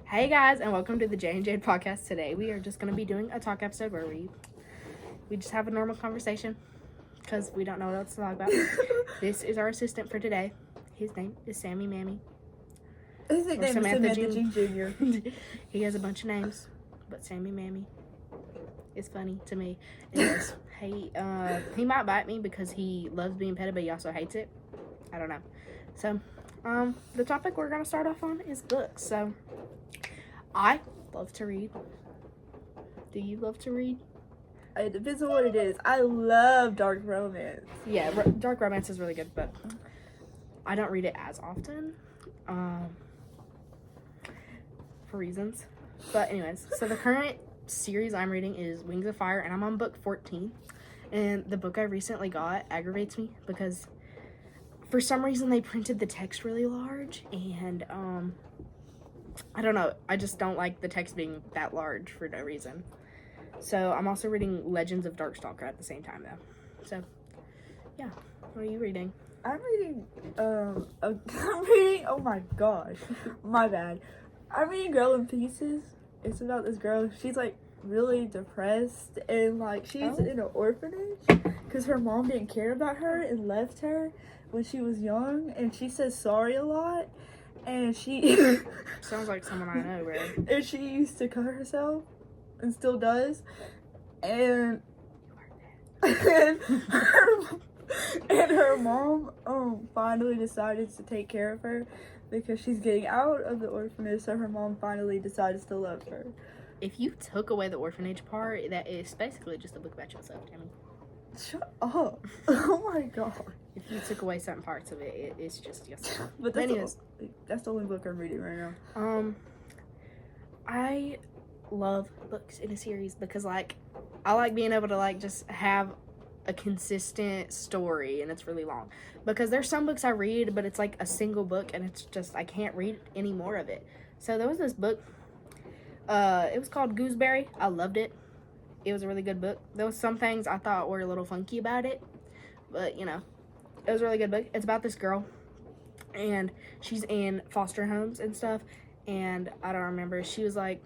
Hey guys, and welcome to the Jay and Jade podcast. Today we are just going to be doing a talk episode where we just have a normal conversation because we don't know what else to talk about. This is our assistant for today. His name is Sammy Mammy. His nickname is Samantha Jean Jr. He has a bunch of names, but Sammy Mammy is funny to me. Anyways, he might bite me because he loves being petted, but he also hates it. I don't know. So, the topic we're going to start off on is books. So, I love to read. Do you love to read? It depends on what it is. I love dark romance. Yeah, dark romance is really good, but I don't read it as often for reasons. But anyways, so the current series I'm reading is Wings of Fire, and I'm on book 14. And the book I recently got aggravates me because for some reason they printed the text really large, and I don't know. I just don't like the text being that large for no reason. So I'm also reading Legends of Darkstalker at the same time, though. So, yeah. What are you reading? I'm reading, oh my gosh, my bad. I'm reading Girl in Pieces. It's about this girl. She's, like, really depressed, and, like, she's in an orphanage because her mom didn't care about her and left her when she was young, and she says sorry a lot. And she sounds like someone I know, right? And she used to cut herself and still does. And her mom finally decided to take care of her because she's getting out of the orphanage, so her mom finally decides to love her. If you took away the orphanage part, that is basically just a book about yourself, Tammy. Shut up. Oh my god. If you took away certain parts of it, it's just yourself. But that's the only book I'm reading right now. I love books in a series because, like, I like being able to, like, just have a consistent story, and it's really long. Because there's some books I read, but it's, like, a single book, and it's just, I can't read any more of it. So there was this book, it was called Gooseberry. I loved it. It was a really good book. There was some things I thought were a little funky about it, but, you know, it was a really good book. It's about this girl, and she's in foster homes and stuff, and I don't remember. She was, like,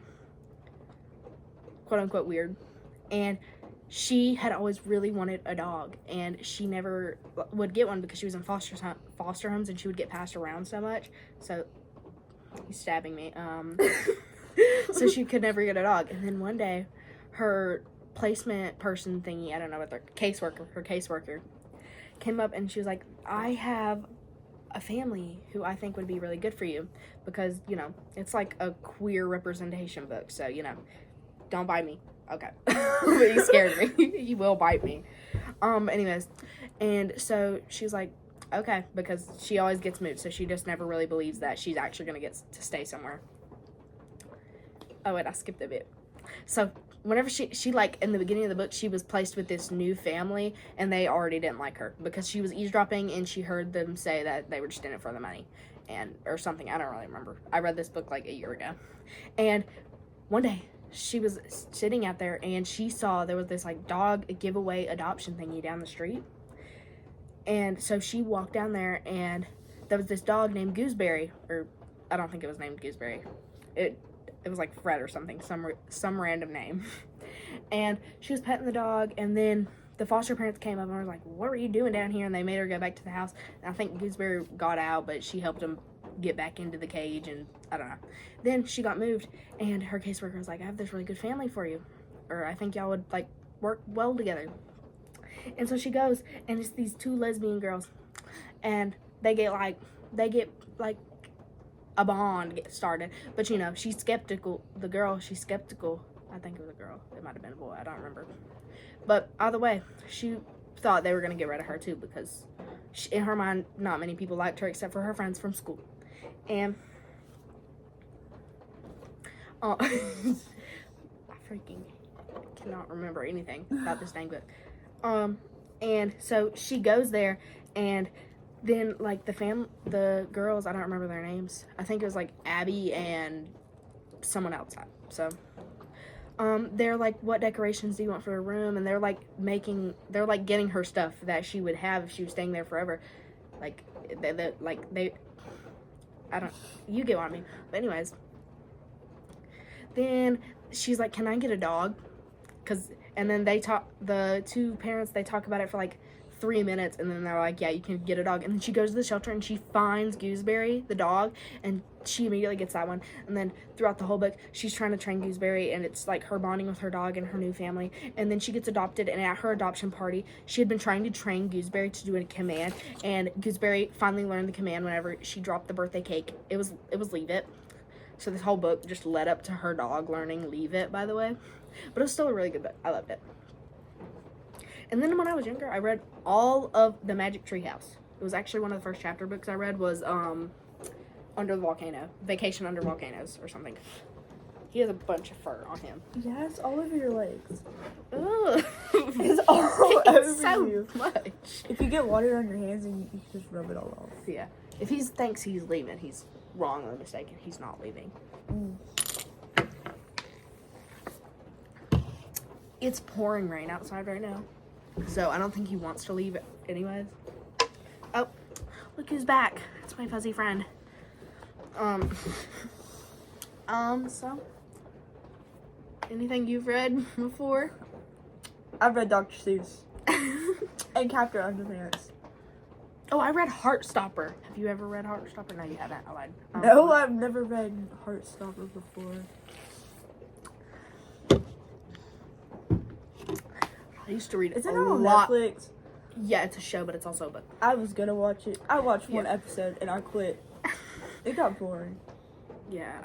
quote-unquote weird, and she had always really wanted a dog, and she never would get one because she was in foster homes, and she would get passed around so much. So, he's stabbing me. So she could never get a dog, and then one day, her placement person thingy, I don't know what her caseworker came up, and she was like, I have a family who I think would be really good for you because, you know, it's like a queer representation book, so, you know, don't bite me. Okay. You scared me. You will bite me. Anyways, and so she's like, okay, because she always gets moved, so she just never really believes that she's actually going to get to stay somewhere. Oh, wait, I skipped a bit. So, whenever she like, in the beginning of the book, she was placed with this new family, and they already didn't like her because she was eavesdropping, and she heard them say that they were just in it for the money, or something. I don't really remember. I read this book, like, a year ago. And one day, she was sitting out there, and she saw there was this, like, dog giveaway adoption thingy down the street. And so she walked down there, and there was this dog named Gooseberry, or I don't think it was named Gooseberry. It was like Fred or something, some random name. And she was petting the dog, and then the foster parents came up and were like, what were you doing down here? And they made her go back to the house. And I think Gooseberry got out, but she helped him get back into the cage, and I don't know. Then she got moved, and her caseworker was like, I have this really good family for you. Or I think y'all would, like, work well together. And so she goes, and it's these two lesbian girls. And they get a bond get started, but you know, she's skeptical. The girl, she's skeptical. I think it was a girl. It might have been a boy. I don't remember. But either way, she thought they were going to get rid of her too because in her mind, not many people liked her except for her friends from school. And I freaking cannot remember anything about this dang book. And so she goes there, and then, like, the girls, I don't remember their names. I think it was, like, Abby and someone else. So, they're like, what decorations do you want for a room? And they're like getting her stuff that she would have if she was staying there forever. Like, you get what I mean. But anyways, then she's like, can I get a dog? And then the two parents, they talk about it for like 3 minutes, and then they're like, yeah, you can get a dog. And then she goes to the shelter and she finds Gooseberry, the dog, and she immediately gets that one. And then throughout the whole book, she's trying to train Gooseberry, and it's like her bonding with her dog and her new family. And then she gets adopted, and at her adoption party, she had been trying to train Gooseberry to do a command, and Gooseberry finally learned the command whenever she dropped the birthday cake. It was leave it. So this whole book just led up to her dog learning leave it, by the way. But it was still a really good book. I loved it. And then when I was younger, I read all of The Magic Tree House. It was actually one of the first chapter books I read was Under the Volcano. Vacation Under Volcanoes or something. He has a bunch of fur on him. Yes, all over your legs. Ugh. It's all over so you. much. If you get water on your hands, and you can just rub it all off. Yeah. If he thinks he's leaving, he's wrongly mistaken. He's not leaving. Mm. It's pouring rain outside right now. So I don't think he wants to leave anyways. Oh, look who's back. It's my fuzzy friend. So anything you've read before? I've read Dr. Seuss and Captain Underpants. Oh, I read Heartstopper. Have you ever read Heartstopper? No, you haven't. I lied. No, I've never read Heartstopper before. I used to read Is a it on lot. Netflix? Yeah, it's a show, but it's also a book. I was gonna watch it. I watched one Yeah. episode and I quit. It got boring. Yeah,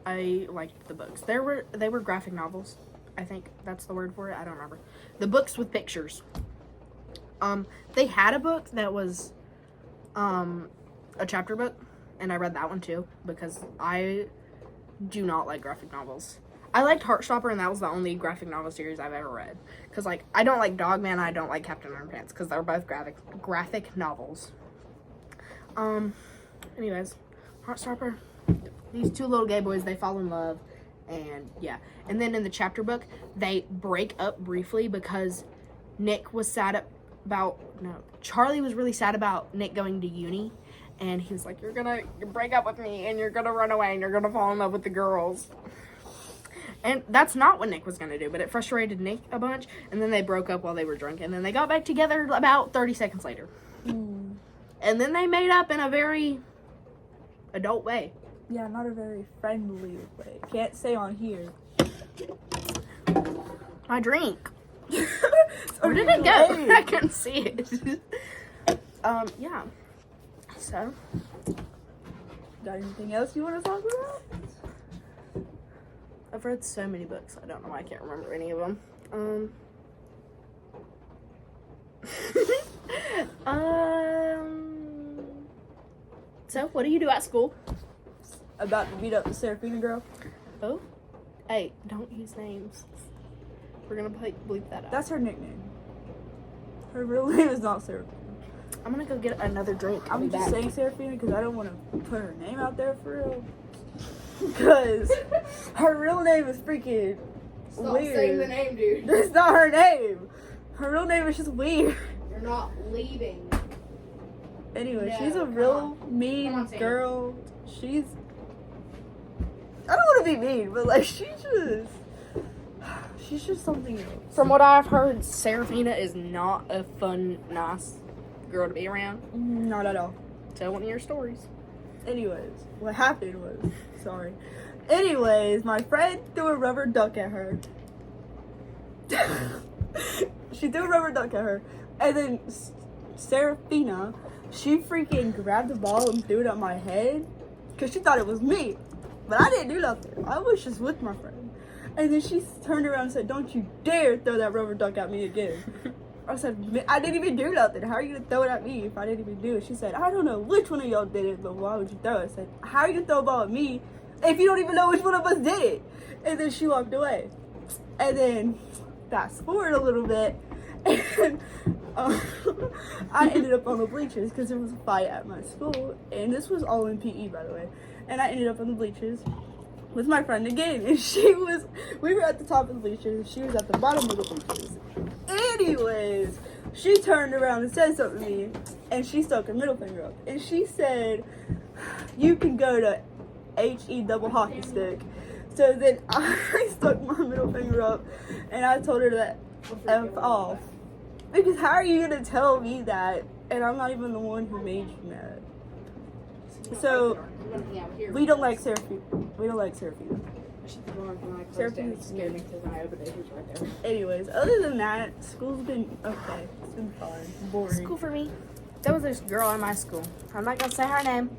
I liked the books. They were graphic novels. I think that's the word for it. I don't remember. The books with pictures. They had a book that was a chapter book, and I read that one too because I do not like graphic novels. I liked Heartstopper, and that was the only graphic novel series I've ever read. Because, like, I don't like Dogman, I don't like Captain Underpants, because they're both graphic novels. Anyways, Heartstopper, these two little gay boys, they fall in love, and, yeah. And then in the chapter book, they break up briefly because Nick was Charlie was really sad about Nick going to uni, and he was like, you're gonna break up with me, and you're gonna run away, and you're gonna fall in love with the girls. And that's not what Nick was going to do, but it frustrated Nick a bunch, and then they broke up while they were drunk, and then they got back together about 30 seconds later. Mm. And then they made up in a very adult way. Yeah, not a very friendly way. Can't say on here. My drink. Where did it go? I couldn't see it. Yeah. So. Got anything else you want to talk about? I've read so many books, I don't know why I can't remember any of them. So, what do you do at school? About to beat up the Serafina girl. Oh? Hey, don't use names. We're gonna bleep that out. That's her nickname. Her real name is not Serafina. I'm gonna go get another drink. I'll be I'm just back. saying Serafina because I don't want to put her name out there for real. Because her real name is freaking weird. name, dude. That's not her name. Her real name is just weird. You're not leaving. Anyway, No, she's a come real on. Come mean on, Sam. girl. I don't want to be mean, but like she's just something else. From what I've heard, Serafina is not a fun, nice girl to be around. Not at all. Tell one of your stories. Anyways, what happened was, sorry. Anyways, my friend threw a rubber duck at her. She threw a rubber duck at her, and then Serafina, she freaking grabbed the ball and threw it at my head because she thought it was me. But I didn't do nothing. I was just with my friend. And then she turned around and said, don't you dare throw that rubber duck at me again. I said, I didn't even do nothing. How are you going to throw it at me if I didn't even do it? She said, I don't know which one of y'all did it, but why would you throw it? I said, how are you going to throw a ball at me if you don't even know which one of us did it? And then she walked away. And then, fast forward a little bit, and I ended up on the bleachers because there was a fight at my school. And this was all in PE, by the way. And I ended up on the bleachers with my friend again. And we were at the top of the bleachers. She was at the bottom of the bleachers. Anyways, she turned around and said something to me, and she stuck her middle finger up, and she said, you can go to HE double hockey stick. So then I stuck my middle finger up and I told her that F off. Because how are you gonna tell me that? And I'm not even the one who made you mad. So we don't like Seraphina. We don't like Seraphina. Seraphina scared me because I opened it. He's right there. Anyways, other than that, school's been okay. It's been fun. Boring. School for me. There was this girl in my school. I'm not gonna say her name.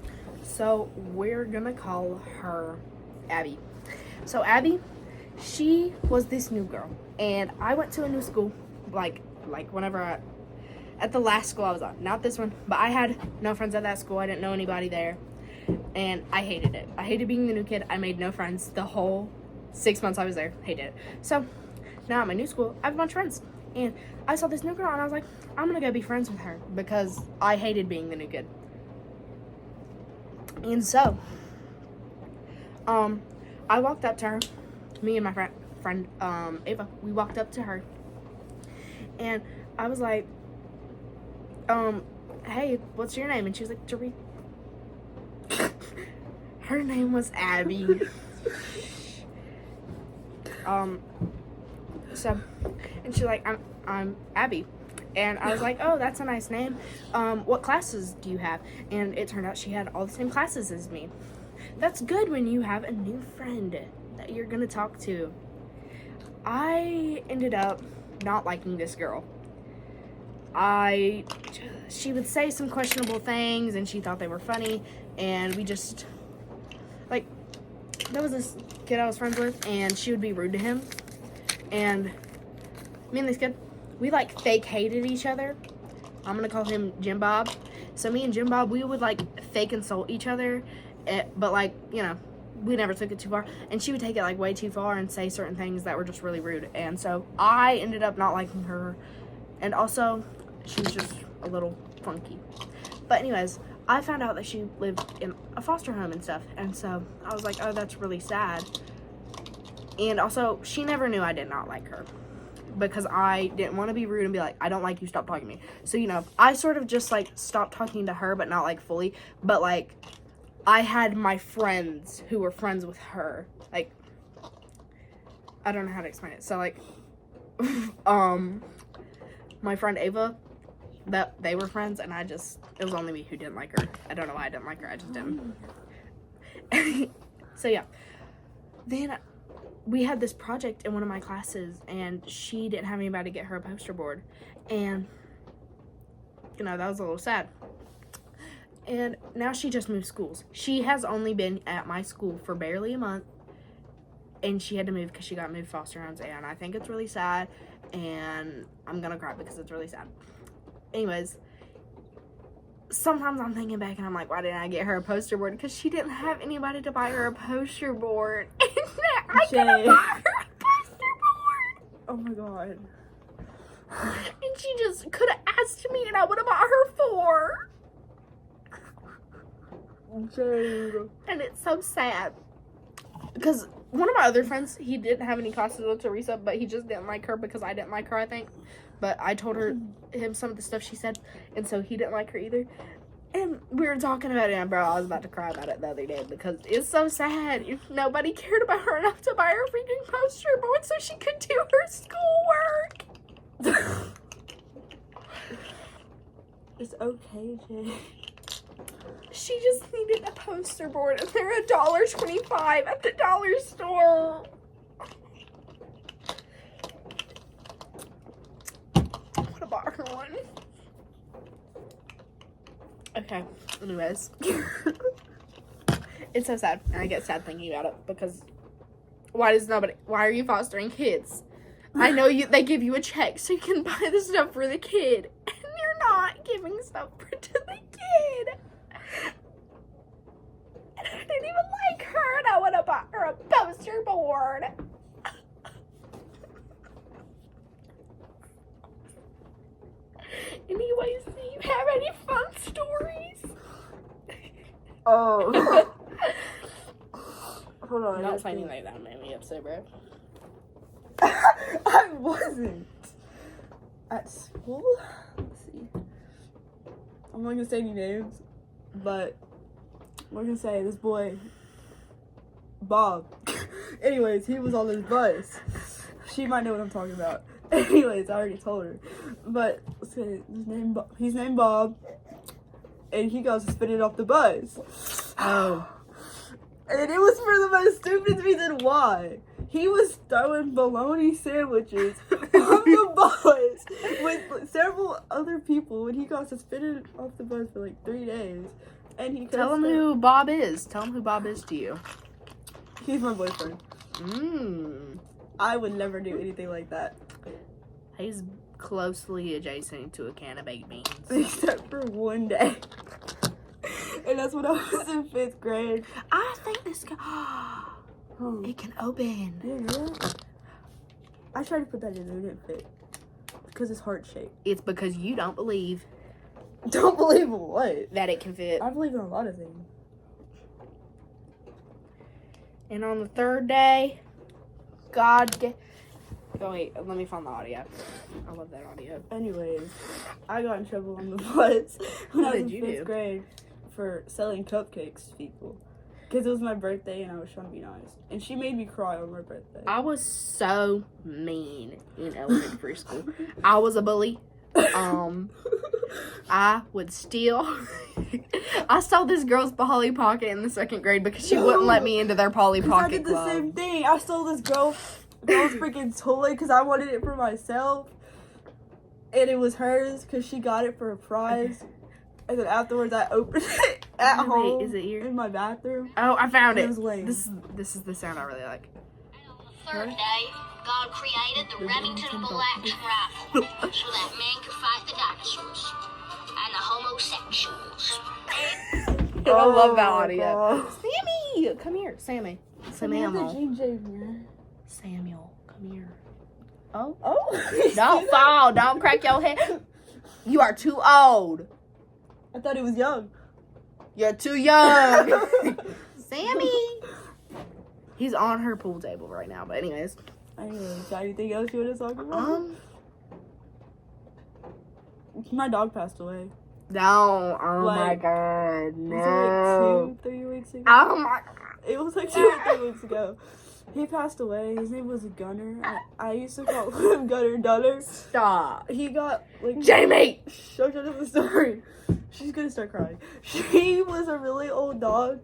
So we're gonna call her Abby. So Abby, she was this new girl. And I went to a new school, like at the last school I was on. Not this one, but I had no friends at that school. I didn't know anybody there. And I hated it. I hated being the new kid. I made no friends the whole 6 months I was there. Hated it. So now at my new school, I have a bunch of friends. And I saw this new girl and I was like, I'm gonna go be friends with her because I hated being the new kid. And so, I walked up to her, me and my friend Ava, we walked up to her and I was like, hey, what's your name? And she was like, Jaree. Her name was Abby. So, and she's like, I'm Abby. And I was like, oh, that's a nice name. What classes do you have? And it turned out she had all the same classes as me. That's good when you have a new friend that you're gonna talk to. I ended up not liking this girl. She would say some questionable things and she thought they were funny, and we just, like, there was this kid I was friends with and she would be rude to him, and me and this kid, we like fake hated each other. I'm gonna call him Jim Bob. So me and Jim Bob, we would like fake insult each other, but like, you know, we never took it too far, and she would take it like way too far and say certain things that were just really rude, and so I ended up not liking her, and also she was just a little funky. But anyways, I found out that she lived in a foster home and stuff, and so I was like, oh, that's really sad. And also, she never knew I did not like her because I didn't want to be rude and be like, I don't like you, stop talking to me. So, you know, I sort of just like stopped talking to her, but not like fully, but like I had my friends who were friends with her. Like, I don't know how to explain it. So like, my friend Ava, that they were friends, and it was only me who didn't like her. I don't know why I didn't like her, I just didn't. So yeah, then we had this project in one of my classes, and she didn't have anybody to get her a poster board, and you know, that was a little sad. And now she just moved schools. She has only been at my school for barely a month, and she had to move because she got moved foster homes, and I think it's really sad, and I'm gonna cry because it's really sad. Anyways, sometimes I'm thinking back and I'm like, why didn't I get her a poster board? Because she didn't have anybody to buy her a poster board. And I could have bought her a poster board. Oh my god. And she just could have asked me and I would have bought her 4. Jade. And it's so sad. Because one of my other friends, he didn't have any classes with Teresa, but he just didn't like her because I didn't like her, I think. But I told him some of the stuff she said, and so he didn't like her either. And we were talking about it, and bro, I was about to cry about it the other day because it's so sad. Nobody cared about her enough to buy her freaking poster board so she could do her schoolwork. It's okay, Jay. She just needed a poster board, and they're $1.25 at the dollar store. I would have bought her one. Okay, anyways. It's so sad, and I get sad thinking about it because why are you fostering kids? I know they give you a check so you can buy the stuff for the kid, and you're not giving stuff to the kid. And I didn't even like her, and I would have bought her a poster board. Anyways, do you have any fun stories? Oh. Hold on. Not finding like that made me upset, bro. I wasn't. At school? Let's see. I'm not gonna say any names, but we're gonna say this boy Bob. Anyways, he was on this bus. She might know what I'm talking about. Anyways, I already told her. But he's named Bob, and he got suspended off the bus. Oh. And it was for the most stupid reason. Why? He was throwing bologna sandwiches on the bus with several other people when he got suspended off the bus for like 3 days. And he Tell him who Bob is. Tell him who Bob is to you. He's my boyfriend. I would never do anything like that. He's closely adjacent to a can of baked beans. Except for one day. And that's when I was in 5th grade. I think this guy... It can open. Yeah. I tried to put that in there, it didn't fit. Because it's heart shaped. It's because you don't believe Don't believe what? that it can fit. I believe in a lot of things. And on the 3rd day, God gave... Oh, wait. Let me find the audio. I love that audio. Anyways, I got in trouble on the bus when I What was in did you 5th do? grade for selling cupcakes to people. Because it was my birthday and I was trying to be nice. And she made me cry on my birthday. I was so mean in elementary school. I was a bully. I would steal. I stole this girl's Polly Pocket in the 2nd grade because she wouldn't let me into their Polly Pocket I did the club. same thing. I stole this girl's freaking toy because I wanted it for myself. And it was hers because she got it for a prize. And then afterwards I opened it at Wait, home is it here? in my bathroom. Oh, I found It it. was lame. This is the sound I really like. Third day, God created the Remington Bull Action Rifle so that man could fight the dinosaurs and the homosexuals. I love that my audio. God. Sammy, come here, Sammy. Samuel. Samuel. Samuel, come here. Oh, Oh. don't fall. Don't crack your head. You are too old. I thought he was young. You're too young. Sammy. He's on her pool table right now. But anyways, Anyways, got anything else you want to talk about? My dog passed away. no. Oh my Like, God, Was no. it like 2-3 weeks ago? Oh my. It was like 2 or 3 weeks ago. He passed away. His name was Gunner. I used to call him Gunner Dunner. Stop. He got like Jamie. Show the story. She's gonna start crying. He was a really old dog,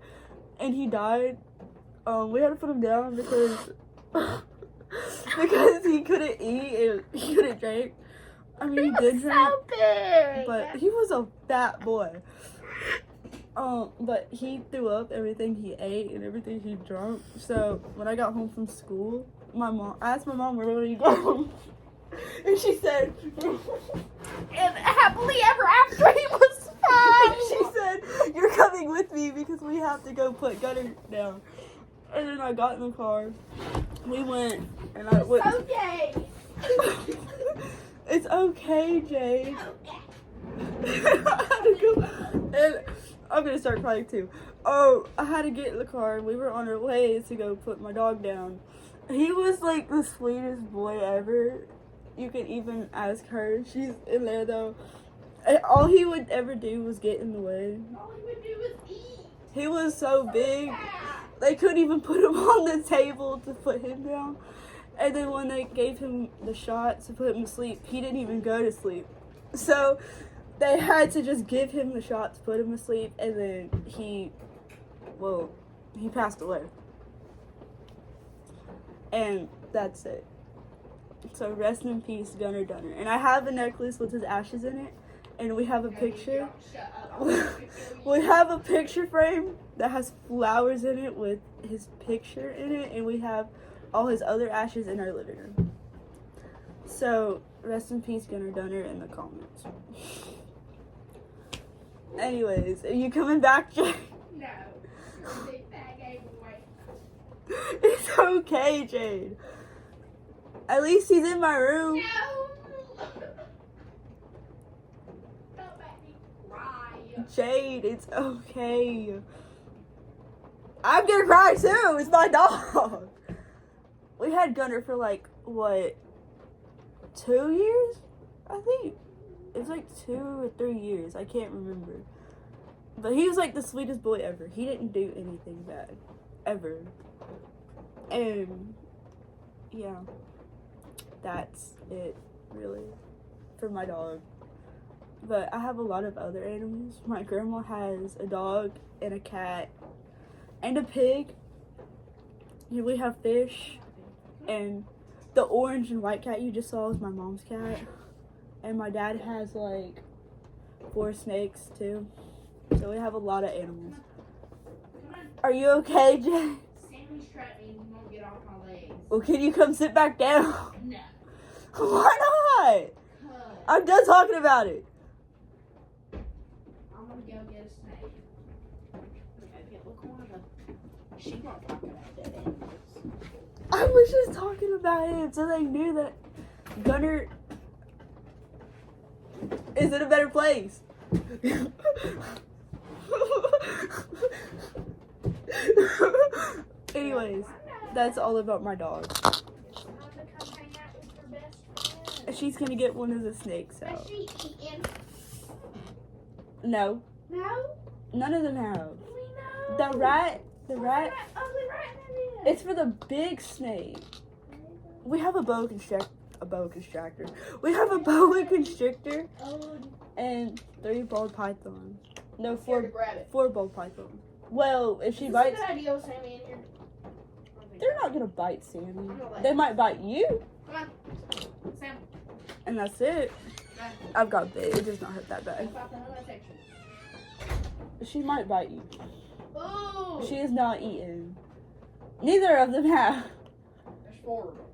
and he died. We had to put him down because he couldn't eat and he couldn't drink. I mean, he did drink, So big. but he was a fat boy. But he threw up everything he ate and everything he drank. So when I got home from school, I asked my mom, "Where are you going?" And she said, And happily ever after he was fine. she said, "You're coming with me because we have to go put Gunner down." And then I got in the car. We went, and I went. Okay. It's okay, Jade. I had to go, and I'm gonna start crying too. Oh, I had to get in the car. We were on our way to go put my dog down. He was like the sweetest boy ever. You can even ask her. She's in there though. And all he would ever do was get in the way. All he would do was eat. He was so big. They couldn't even put him on the table to put him down. And then when they gave him the shot to put him to sleep, he didn't even go to sleep. So they had to just give him the shot to put him to sleep, and then he passed away. And that's it. So rest in peace, Gunner Dunner. And I have a necklace with his ashes in it, and we have a picture. We have a picture frame that has flowers in it with his picture in it, and we have all his other ashes in our living room. So rest in peace, Gunner Dunner, in the comments. Anyways, are you coming back, Jay? No. Big fat gay boy. It's okay, Jade. At least he's in my room. No. Don't make me cry. Jade, it's okay. I'm gonna cry too. It's my dog. We had Gunner for like, what, 2 years? I think. It was like 2 or 3 years. I can't remember. But he was like the sweetest boy ever. He didn't do anything bad. Ever. And yeah, that's it really for my dog. But I have a lot of other animals. My grandma has a dog and a cat and a pig. And we have fish. And the orange and white cat you just saw is my mom's cat. And my dad has like 4 snakes too. So we have a lot of animals. Are you okay, Jay? Sammy's threatening he won't get off my legs. Well, can you come sit back down? No. Why not? I'm done talking about it. I'm gonna go get a snake. Okay, look one of the. She won't talk about dead animals. I was just talking about it so they knew that Gunner is in a better place. Anyways, that's all about my dog. She's gonna get one of the snakes out. Is she eating? No, No? none of them have. We know. The rat, Ugly rat in there. it's for the big snake. We have a boa constrictor. We have a boa constrictor Oh, and 3 ball pythons. No, here 4 to grab it. 4 ball pythons. Well, if she Is bites, this a good idea with Sammy in here? they're not gonna bite Sammy. gonna let They them. might bite you, Come on. Sam, and that's it. go. I've got bit. It does not hurt that bad. About the homosexual. She might bite you. Ooh. She is not eaten. Neither of them have. There's 4 of them.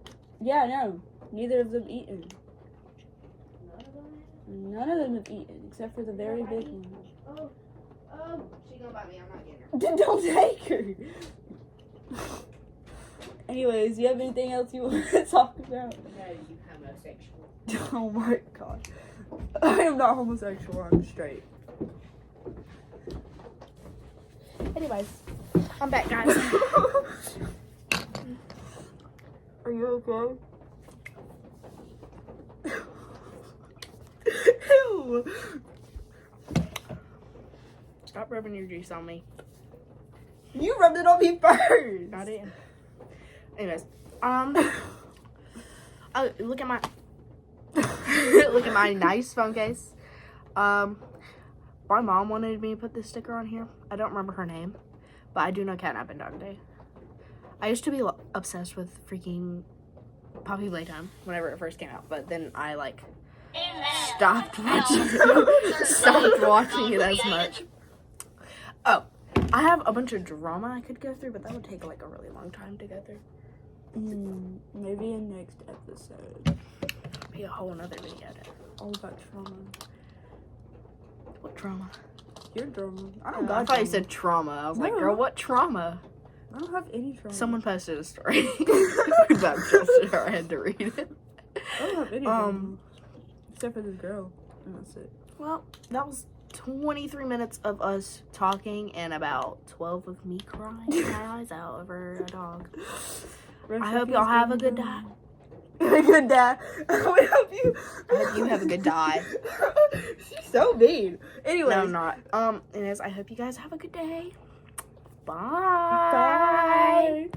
Yeah, no. Neither of them eaten. None of them? None of them have eaten, except for the very big one. Oh. She's gonna bite me. I'm not getting her. Then don't take her. Anyways, you have anything else you want to talk about? No, you homosexual. Oh my god. I am not homosexual, I'm straight. Anyways, I'm back, guys. Are you okay? Ew. Stop rubbing your juice on me. You rubbed it on me first. I did. Anyways, oh, look at my, look at my nice phone case. My mom wanted me to put this sticker on here. I don't remember her name, but I do know Catnap and Dog Day. I used to be obsessed with freaking Poppy Playtime whenever it first came out, but then I stopped watching it as much. Oh, I have a bunch of drama I could go through, but that would take like a really long time to go through. Maybe in next episode. Be a whole another video. All about trauma. What trauma? Your drama. I I don't got thought you trauma. said trauma. I was like, No. girl, what trauma? I don't have any trauma. Someone posted a story about Chester. I had to read it. I don't have any trauma. Except for this girl. And that's it. Well, that was 23 minutes of us talking and about 12 of me crying my eyes out over a dog. I hope y'all have a good day. A good day. I hope you. I hope you have a good day. She's so mean. Anyway. No, I'm not. Anyways, I hope you guys have a good day. Bye. Bye.